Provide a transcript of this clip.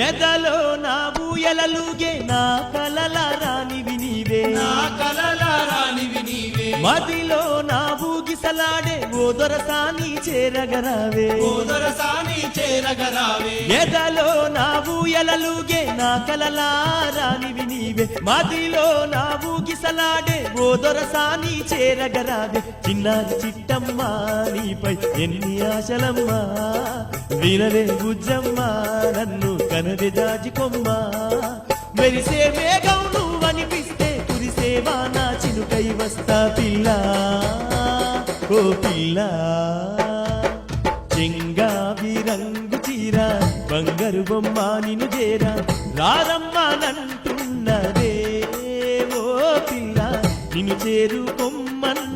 ఎదలో నా ఊయలలుగే నా కలల రానివి నీవే, నా కలల రానివి నీవే, మదిలో నా ఊగిసలాడే ఓ దొరసాని చేరగరావే, ఓ దొరసాని చేరగరావే, ఎదలో నా ఊయలలుగే నా కలల రానివి నీవే, మదిలో నా ఊగిసలాడే ఓ దొరసాని చేరగరావే. చిన్నారి చిట్టమ్మా నీపై ఎన్ని ఆశలమ్మా, వినవే బుజ్జమ్మా నన్ను కనవే జాజికొమ్మా. మెరిసే వేగం నువ్వనిపిస్తే కురిసేవా నా చినుకై వస్తా పిల్ల, ఓ పిల్ల. చెంగావి రంగు చీర బంగారు బొమ్మ నిన్ను చేరా రారమ్మానంటున్నదే, ఓ పిల్ల నిన్ను చేరుకొమ్మన్న